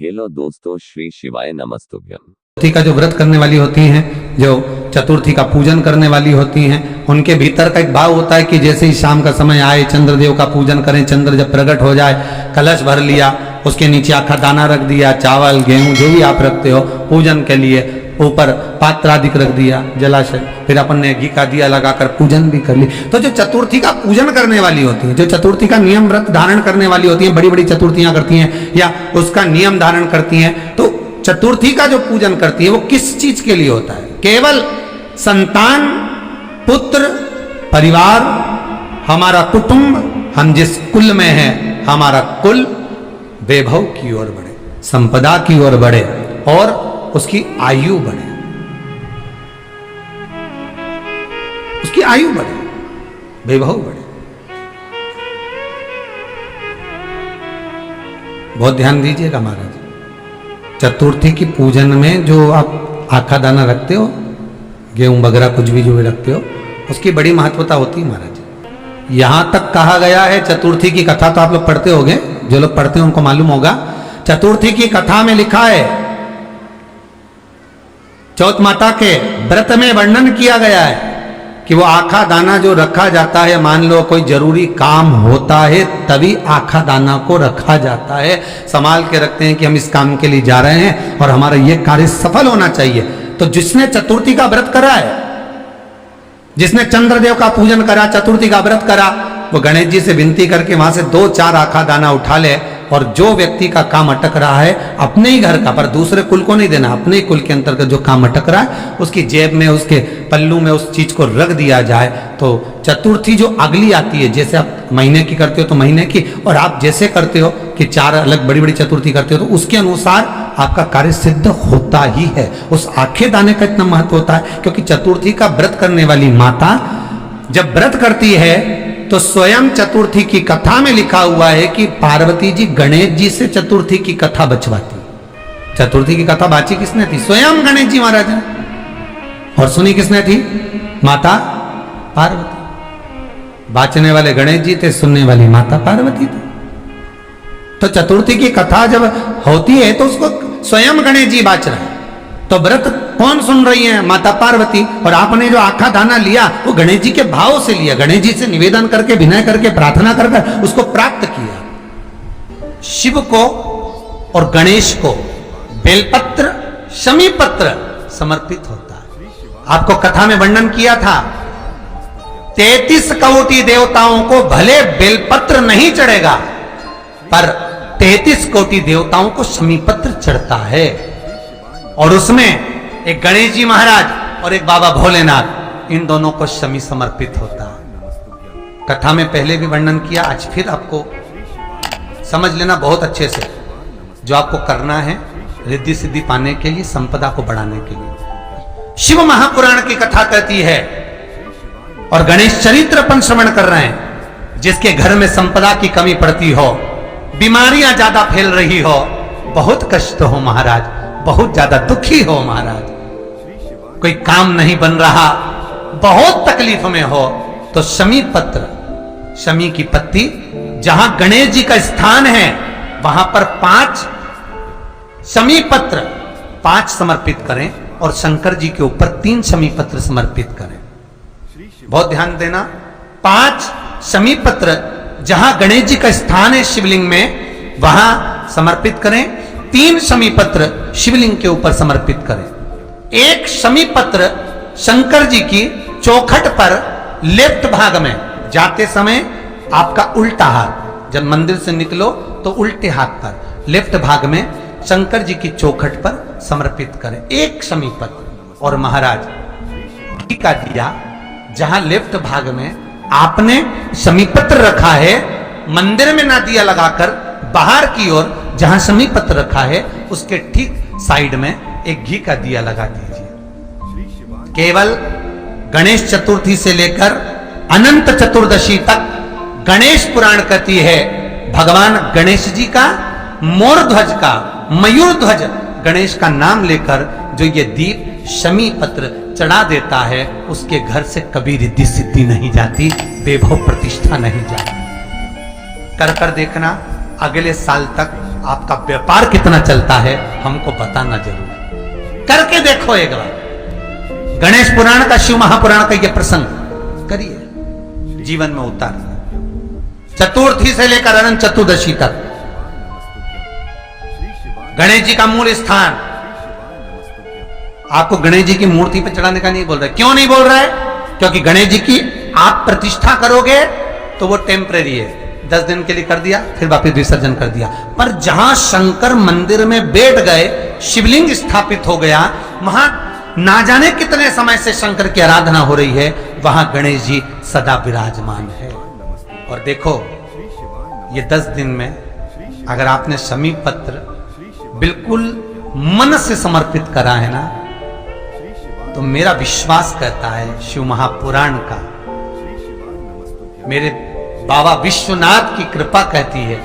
Hello दोस्तों, श्री शिवाय नमस्तुभ्यम। चतुर्थी का जो व्रत करने वाली होती हैं, जो चतुर्थी का पूजन करने वाली होती हैं, उनके भीतर का एक भाव होता है कि जैसे ही शाम का समय आए चंद्रदेव का पूजन करें। चंद्र जब प्रकट हो जाए, कलश भर लिया, उसके नीचे आखा दाना रख दिया, चावल गेहूं जो भी आप रखते हो पूजन के लिए, ऊपर पात्र आदि रख दिया, जलाशय, फिर अपन ने घी का दिया लगाकर पूजन भी कर ली। तो जो चतुर्थी का पूजन करने वाली होती है, जो चतुर्थी का नियम व्रत धारण करने वाली होती हैं, बड़ी बड़ी चतुर्थियां करती हैं या उसका नियम धारण करती हैं, तो चतुर्थी का जो पूजन करती है वो किस चीज के लिए होता है? केवल संतान, पुत्र, परिवार, हमारा कुटुंब, हम जिस कुल में हैं, हमारा कुल वैभव की ओर बढ़े, संपदा की ओर बढ़े और उसकी आयु बढ़े, उसकी आयु बढ़े, वैभव बढ़े। बहुत ध्यान दीजिएगा महाराज, चतुर्थी की पूजन में जो आप आखा दाना रखते हो, गेहूं वगैरह कुछ भी जो भी रखते हो, उसकी बड़ी महत्वता होती है महाराज। यहां तक कहा गया है, चतुर्थी की कथा तो आप लोग पढ़ते होंगे, जो लोग पढ़ते हैं उनको मालूम होगा। चतुर्थी की कथा में लिखा है, चौथ माता के व्रत में वर्णन किया गया है कि वो आखा दाना जो रखा जाता है, मान लो कोई जरूरी काम होता है तभी आखा दाना को रखा जाता है, संभाल के रखते हैं कि हम इस काम के लिए जा रहे हैं और हमारा ये कार्य सफल होना चाहिए। तो जिसने चतुर्थी का व्रत करा है, जिसने चंद्रदेव का पूजन करा, चतुर्थी का व्रत करा, वो गणेश जी से विनती करके वहां से 2-4 आखा दाना उठा ले, और जो व्यक्ति का काम अटक रहा है अपने ही घर का, पर दूसरे कुल को नहीं देना, अपने ही कुल के अंतर्गत जो काम अटक रहा है उसकी जेब में, उसके पल्लू में उस चीज को रख दिया जाए। तो चतुर्थी जो अगली आती है, जैसे आप महीने की करते हो तो महीने की, और आप जैसे करते हो कि 4 अलग बड़ी बड़ी चतुर्थी करते हो, तो उसके अनुसार आपका कार्य सिद्ध होता ही है। उस आखे दाने का इतना महत्व होता है क्योंकि चतुर्थी का व्रत करने वाली माता जब व्रत करती है तो स्वयं चतुर्थी की कथा में लिखा हुआ है कि पार्वती जी गणेश जी से चतुर्थी की कथा बचवाती। चतुर्थी की कथा बाची किसने थी? स्वयं गणेश जी महाराज ने। और सुनी किसने थी? माता पार्वती। बाचने वाले गणेश जी थे, सुनने वाली माता पार्वती थी। तो चतुर्थी की कथा जब होती है तो उसको स्वयं गणेश जी बाच रहे हैं, तो व्रत कौन सुन रही है? माता पार्वती। और आपने जो आखा दाना लिया वो गणेश जी के भाव से लिया, गणेश जी से निवेदन करके, विनय करके, प्रार्थना कर उसको प्राप्त किया। शिव को और गणेश को बेलपत्र, शमी पत्र समर्पित होता है। आपको कथा में वर्णन किया था, 33 कोटि देवताओं को भले बेलपत्र नहीं चढ़ेगा, पर 33 कोटि देवताओं को शमी पत्र चढ़ता है। और उसमें एक गणेश जी महाराज और एक बाबा भोलेनाथ, इन दोनों को शमी समर्पित होता है। कथा में पहले भी वर्णन किया, आज फिर आपको समझ लेना बहुत अच्छे से, जो आपको करना है रिद्धि सिद्धि पाने के लिए, संपदा को बढ़ाने के लिए। शिव महापुराण की कथा कहती है, और गणेश चरित्र अपन श्रवण कर रहे हैं, जिसके घर में संपदा की कमी पड़ती हो, बीमारियां ज्यादा फैल रही हो, बहुत कष्ट हो महाराज, बहुत ज्यादा दुखी हो महाराज, कोई काम नहीं बन रहा, बहुत तकलीफ में हो, तो शमी पत्र, शमी की पत्ती, जहां गणेश जी का स्थान है वहां पर 5 शमी पत्र 5 समर्पित करें, और शंकर जी के ऊपर 3 शमी पत्र समर्पित करें। बहुत ध्यान देना, 5 शमी पत्र जहां गणेश जी का स्थान है शिवलिंग में, वहां समर्पित करें। 3 शमी पत्र शिवलिंग के ऊपर समर्पित करें। 1 शमी पत्र शंकर जी की चौखट पर लेफ्ट भाग में, जाते समय आपका उल्टा हाथ, जब मंदिर से निकलो तो उल्टे हाथ पर लेफ्ट भाग में शंकर जी की चौखट पर समर्पित करें 1 शमी पत्र। और महाराज घी का दिया, जहां लेफ्ट भाग में आपने शमी पत्र रखा है, मंदिर में ना दिया लगाकर, बाहर की ओर जहां शमी पत्र रखा है उसके ठीक साइड में एक घी का दिया लगा दीजिए। केवल गणेश चतुर्थी से लेकर अनंत चतुर्दशी तक गणेश पुराण कहती है, भगवान गणेश जी का, मोर ध्वज का, मयूर ध्वज गणेश का नाम लेकर जो ये दीप शमी पत्र चढ़ा देता है, उसके घर से कभी रिद्धि सिद्धि नहीं जाती, वैभव प्रतिष्ठा नहीं जाती। कर देखना, अगले साल तक आपका व्यापार कितना चलता है हमको बताना जरूर, करके देखो एक बार। गणेश पुराण का, शिव महापुराण का यह प्रसंग करिए, जीवन में उतारिए। चतुर्थी से लेकर अनंत चतुर्दशी तक गणेश जी का मूल स्थान। आपको गणेश जी की मूर्ति पर चढ़ाने का नहीं बोल रहा है। क्यों नहीं बोल रहा है? क्योंकि गणेश जी की आप प्रतिष्ठा करोगे तो वो टेम्परेरी है, 10 दिन के लिए कर दिया, फिर वापस विसर्जन कर दिया। पर जहां शंकर मंदिर में बैठ गए, शिवलिंग स्थापित हो गया, वहां ना जाने कितने समय से शंकर की आराधना हो रही है, वहां गणेश जी सदा विराजमान है। और देखो ये 10 दिन में अगर आपने शमी पत्र बिल्कुल मन से समर्पित करा है ना, तो मेरा विश्वास कहता है शिव महापुराण का, मेरे बाबा विश्वनाथ की कृपा कहती है,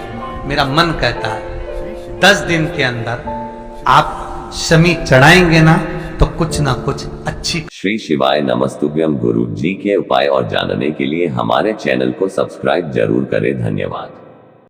मेरा मन कहता है 10 दिन के अंदर आप शमी चढ़ाएंगे ना तो कुछ ना कुछ अच्छी। श्री शिवाय नमस्तुभ्यम। गुरु जी के उपाय और जानने के लिए हमारे चैनल को सब्सक्राइब जरूर करें। धन्यवाद।